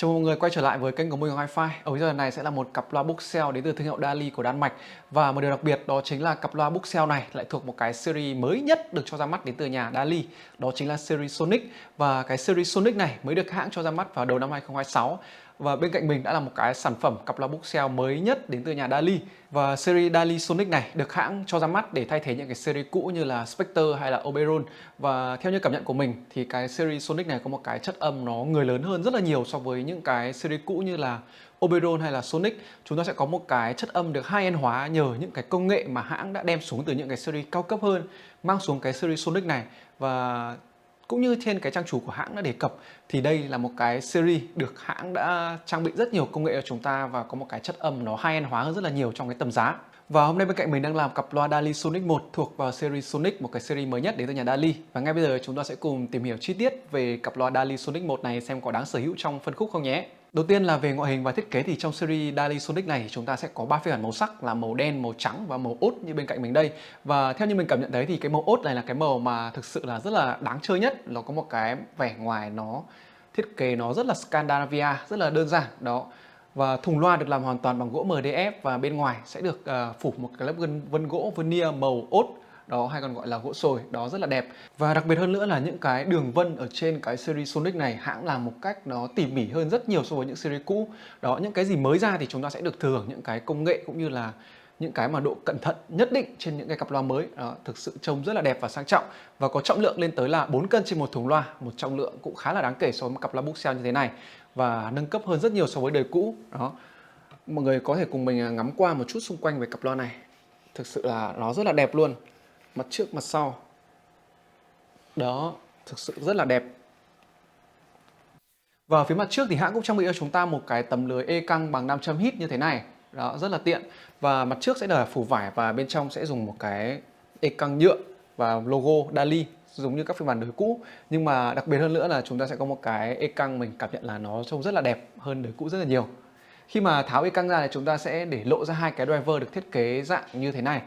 Chào mừng mọi người quay trở lại với kênh của Minh Hi-Fi. Ở video này sẽ là một cặp loa Bookshelf đến từ thương hiệu Dali của Đan Mạch. Và một điều đặc biệt đó chính là cặp loa Bookshelf này lại thuộc một cái series mới nhất được cho ra mắt đến từ nhà Dali. Đó chính là series Sonic. Và cái series Sonic này mới được hãng cho ra mắt vào đầu năm 2026. Và bên cạnh mình đã là một cái sản phẩm cặp loa Bookshelf mới nhất đến từ nhà Dali. Và series Dali Sonic này được hãng cho ra mắt để thay thế những cái series cũ như là Spectre hay là Oberon. Và theo như cảm nhận của mình thì cái series Sonic này có một cái chất âm nó người lớn hơn rất là nhiều so với những cái series cũ như là Oberon hay là Sonic. Chúng ta sẽ có một cái chất âm được high-end hóa nhờ những cái công nghệ mà hãng đã đem xuống từ những cái series cao cấp hơn mang xuống cái series Sonic này. Và cũng như trên cái trang chủ của hãng đã đề cập thì đây là một cái series được hãng đã trang bị rất nhiều công nghệ cho chúng ta và có một cái chất âm nó high-end hóa hơn rất là nhiều trong cái tầm giá. Và hôm nay bên cạnh mình đang làm cặp loa Dali Sonic 1 thuộc vào series Sonic, một cái series mới nhất đến từ nhà Dali. Và ngay bây giờ chúng ta sẽ cùng tìm hiểu chi tiết về cặp loa Dali Sonic 1 này xem có đáng sở hữu trong phân khúc không nhé. Đầu tiên là về ngoại hình và thiết kế thì trong series Dali Sonic này chúng ta sẽ có 3 phiên bản màu sắc là màu đen, màu trắng và màu ốt như bên cạnh mình đây. Và theo như mình cảm nhận thấy thì cái màu ốt này là cái màu mà thực sự là rất là đáng chơi nhất. Nó có một cái vẻ ngoài nó thiết kế nó rất là Scandinavia, rất là đơn giản đó. Và thùng loa được làm hoàn toàn bằng gỗ MDF và bên ngoài sẽ được phủ một cái lớp vân gỗ veneer màu ốt đó, hay còn gọi là gỗ sồi đó, rất là đẹp. Và đặc biệt hơn nữa là những cái đường vân ở trên cái series Sonic này hãng làm một cách nó tỉ mỉ hơn rất nhiều so với những series cũ đó. Những cái gì mới ra thì chúng ta sẽ được thừa hưởng những cái công nghệ cũng như là những cái mà độ cẩn thận nhất định trên những cái cặp loa mới đó, thực sự trông rất là đẹp và sang trọng và có trọng lượng lên tới là 4 cân trên một thùng loa, một trọng lượng cũng khá là đáng kể so với một cặp loa Bookshelf như thế này và nâng cấp hơn rất nhiều so với đời cũ đó. Mọi người có thể cùng mình ngắm qua một chút xung quanh về cặp loa này, thực sự là nó rất là đẹp luôn, mặt trước mặt sau đó, thực sự rất là đẹp. Và phía mặt trước thì hãng cũng trang bị cho chúng ta một cái tấm lưới e căng bằng nam châm hít như thế này đó, rất là tiện. Và mặt trước sẽ là phủ vải và bên trong sẽ dùng một cái e căng nhựa và logo Dali giống như các phiên bản đời cũ, nhưng mà đặc biệt hơn nữa là chúng ta sẽ có một cái e căng mình cảm nhận là nó trông rất là đẹp hơn đời cũ rất là nhiều. Khi mà tháo e căng ra thì chúng ta sẽ để lộ ra hai cái driver được thiết kế dạng như thế này.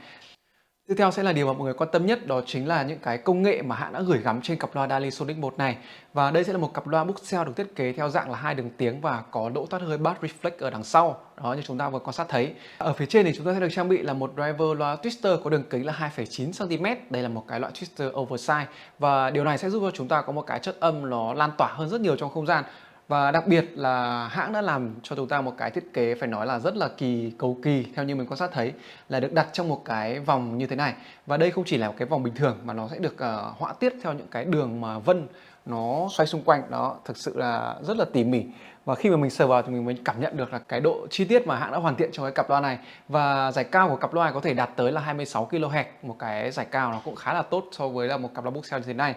Tiếp theo sẽ là điều mà mọi người quan tâm nhất, đó chính là những cái công nghệ mà hãng đã gửi gắm trên cặp loa Dali Sonic 1 này. Và đây sẽ là một cặp loa Bookshelf được thiết kế theo dạng là hai đường tiếng và có lỗ thoát hơi bass reflex ở đằng sau. Đó, như chúng ta vừa quan sát thấy. Ở phía trên thì chúng ta sẽ được trang bị là một driver loa twister có đường kính là 2,9 cm. Đây là một cái loại twister oversize và điều này sẽ giúp cho chúng ta có một cái chất âm nó lan tỏa hơn rất nhiều trong không gian. Và đặc biệt là hãng đã làm cho chúng ta một cái thiết kế phải nói là rất là cầu kỳ, theo như mình quan sát thấy là được đặt trong một cái vòng như thế này. Và đây không chỉ là một cái vòng bình thường mà nó sẽ được họa tiết theo những cái đường mà vân nó xoay xung quanh đó, thực sự là rất là tỉ mỉ. Và khi mà mình sờ vào thì mình mới cảm nhận được là cái độ chi tiết mà hãng đã hoàn thiện cho cái cặp loa này. Và giải cao của cặp loa này có thể đạt tới là 26 kHz, một cái giải cao nó cũng khá là tốt so với là một cặp loa Bookshelf như thế này.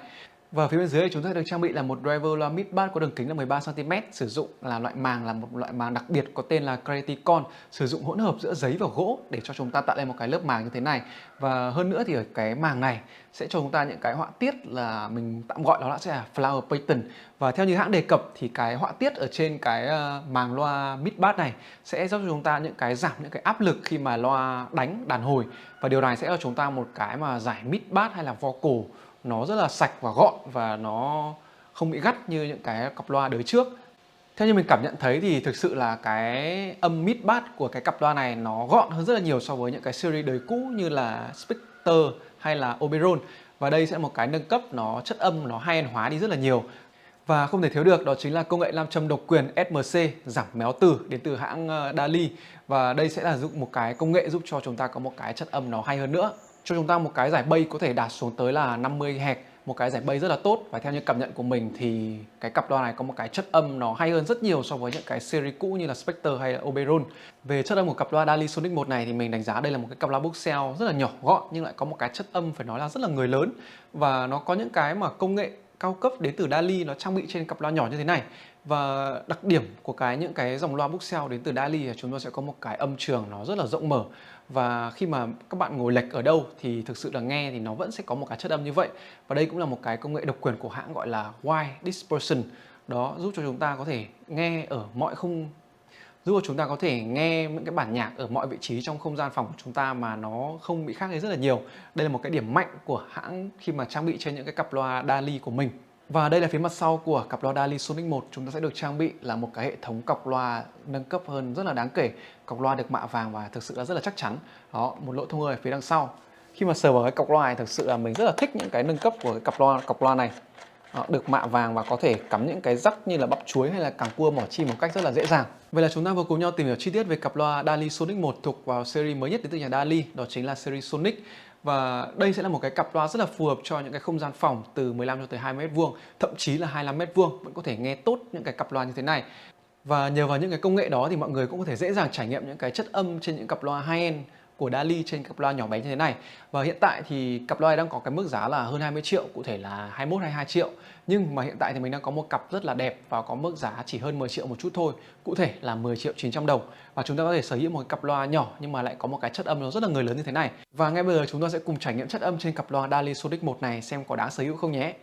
Và phía bên dưới thì chúng ta được trang bị là một driver loa mid bass có đường kính là 13 cm, sử dụng là một loại màng đặc biệt có tên là Creaticon, sử dụng hỗn hợp giữa giấy và gỗ để cho chúng ta tạo lên một cái lớp màng như thế này. Và hơn nữa thì ở cái màng này sẽ cho chúng ta những cái họa tiết là mình tạm gọi nó sẽ là flower pattern. Và theo như hãng đề cập thì cái họa tiết ở trên cái màng loa mid bass này sẽ giúp cho chúng ta giảm những cái áp lực khi mà loa đánh đàn hồi, và điều này sẽ cho chúng ta một cái mà giải mid bass hay là vocal nó rất là sạch và gọn và nó không bị gắt như những cái cặp loa đời trước. Theo như mình cảm nhận thấy thì thực sự là cái âm mid bass của cái cặp loa này nó gọn hơn rất là nhiều so với những cái series đời cũ như là Spectre hay là Oberon. Và đây sẽ là một cái nâng cấp nó chất âm nó high-end hóa đi rất là nhiều. Và không thể thiếu được đó chính là công nghệ nam châm độc quyền SMC giảm méo từ đến từ hãng Dali. Và đây sẽ là dụng một cái công nghệ giúp cho chúng ta có một cái chất âm nó hay hơn nữa, cho chúng ta một cái giải bass có thể đạt xuống tới là 50 Hz, một cái giải bass rất là tốt. Và theo như cảm nhận của mình thì cái cặp loa này có một cái chất âm nó hay hơn rất nhiều so với những cái series cũ như là Spectre hay là Oberon. Về chất âm của cặp loa Dali Sonic 1 này thì mình đánh giá đây là một cái cặp loa Bookshelf rất là nhỏ gọn nhưng lại có một cái chất âm phải nói là rất là người lớn, và nó có những cái mà công nghệ cao cấp đến từ Dali nó trang bị trên cặp loa nhỏ như thế này. Và đặc điểm của những cái dòng loa Bookshelf đến từ Dali là chúng ta sẽ có một cái âm trường nó rất là rộng mở, và khi mà các bạn ngồi lệch ở đâu thì thực sự là nghe thì nó vẫn sẽ có một cái chất âm như vậy. Và đây cũng là một cái công nghệ độc quyền của hãng gọi là Wide Dispersion đó, giúp cho chúng ta có thể nghe ở mọi giúp cho chúng ta có thể nghe những cái bản nhạc ở mọi vị trí trong không gian phòng của chúng ta mà nó không bị khác đi rất là nhiều. Đây là một cái điểm mạnh của hãng khi mà trang bị trên những cái cặp loa Dali của mình. Và đây là phía mặt sau của cặp loa DALI Sonic 1. Chúng ta sẽ được trang bị là một cái hệ thống cọc loa nâng cấp hơn rất là đáng kể. Cọc loa được mạ vàng và thực sự là rất là chắc chắn. Đó, một lỗ thông hơi ở phía đằng sau. Khi mà sờ vào cái cọc loa này, thực sự là mình rất là thích những cái nâng cấp của cái cọc loa này. Đó, được mạ vàng và có thể cắm những cái jack như là bắp chuối hay là càng cua mỏ chim một cách rất là dễ dàng. Vậy là chúng ta vừa cùng nhau tìm hiểu chi tiết về cặp loa DALI Sonic 1 thuộc vào series mới nhất đến từ nhà DALI, đó chính là series Sonic. Và đây sẽ là một cái cặp loa rất là phù hợp cho những cái không gian phòng từ 15 cho tới 20 mét vuông, thậm chí là 25 mét vuông vẫn có thể nghe tốt những cái cặp loa như thế này. Và nhờ vào những cái công nghệ đó thì mọi người cũng có thể dễ dàng trải nghiệm những cái chất âm trên những cặp loa high-end của DALI trên cặp loa nhỏ bé như thế này. Và hiện tại thì cặp loa này đang có cái mức giá là hơn 20 triệu, cụ thể là 21 22 triệu. Nhưng mà hiện tại thì mình đang có một cặp rất là đẹp và có mức giá chỉ hơn 10 triệu một chút thôi, cụ thể là 10 triệu 900 đồng. Và chúng ta có thể sở hữu một cái cặp loa nhỏ nhưng mà lại có một cái chất âm nó rất là người lớn như thế này. Và ngay bây giờ chúng ta sẽ cùng trải nghiệm chất âm trên cặp loa DALI Sonic 1 này xem có đáng sở hữu không nhé.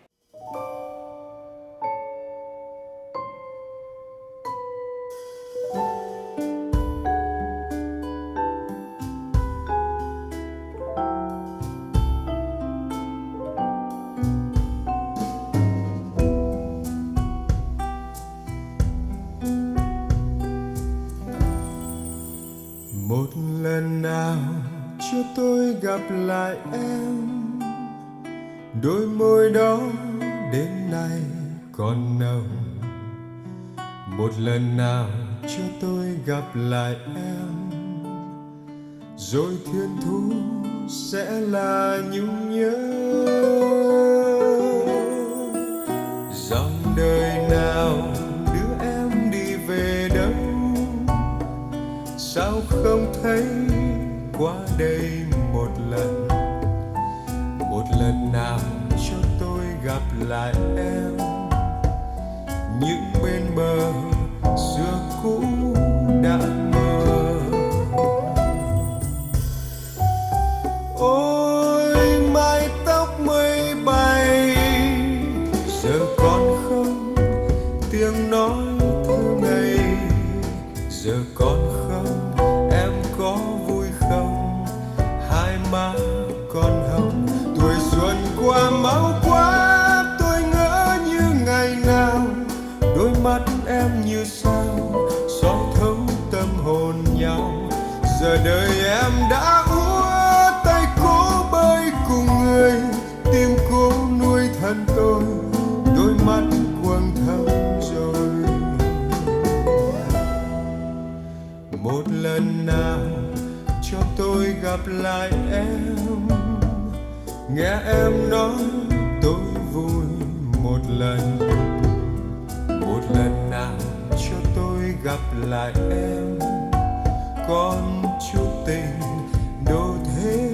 Một lần nào cho tôi gặp lại em, đôi môi đó đến nay còn nồng. Một lần nào cho tôi gặp lại em, rồi thiên thu sẽ là nhung nhớ. Dòng đời nào đưa em đi về đâu, sao không thấy qua đây một lần nào cho tôi gặp lại em. Những bên bờ xưa cũ đã mơ. Ôi mái tóc mây bay, giờ còn không tiếng nói thơ ngây. Giờ còn không em có vui không, hai má còn hồng. Tuổi xuân qua máu quá, tôi ngỡ như ngày nào. Đôi mắt em như sao, soi thấu tâm hồn nhau. Giờ đời em đã úa, tay cố bơi cùng người, tim cố nuôi thân tôi. Đôi mắt quầng thâm rồi. Một lần nào cho tôi gặp lại em, nghe em nói tôi vui một lần. Một lần nào cho tôi gặp lại em, còn chút tình đổ thế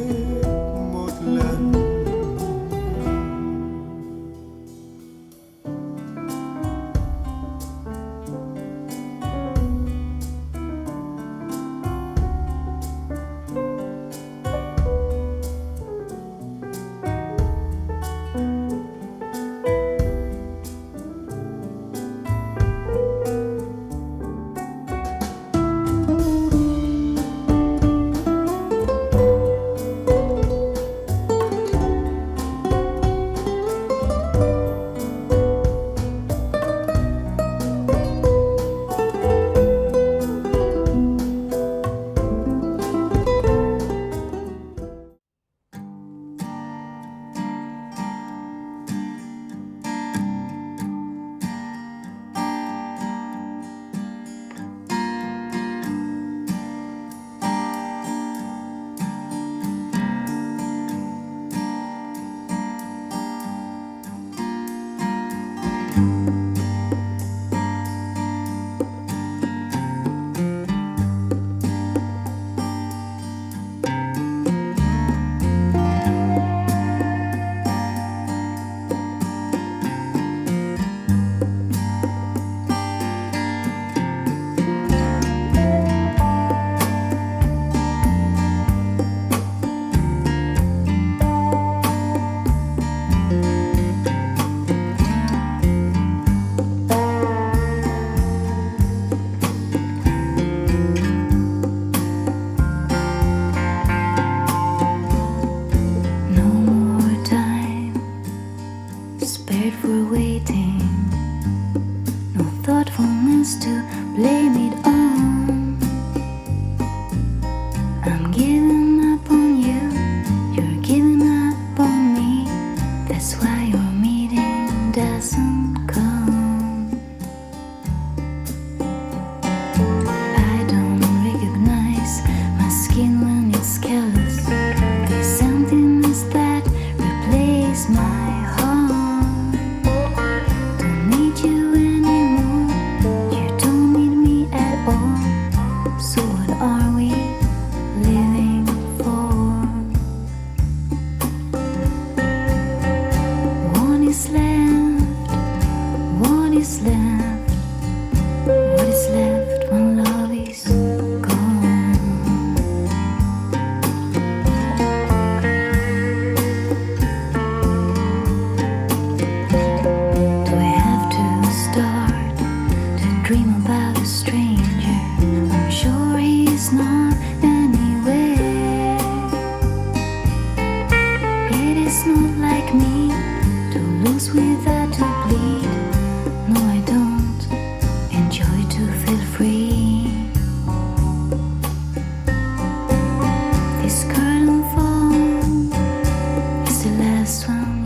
một lần. blame it on. I'm giving up on you, you're giving up on me. That's why your meeting doesn't come. I don't recognize my skin when it's callous. There's something else that replaces my heart. Don't need you anymore, you don't need me at all. So what are we living for? What is left? What is left? What is left when love is gone? Do I have to start to dream about a stranger? I'm sure he's not anywhere. It is not like me to lose without to bleed. No, I don't enjoy to feel free. This curtain fall is the last one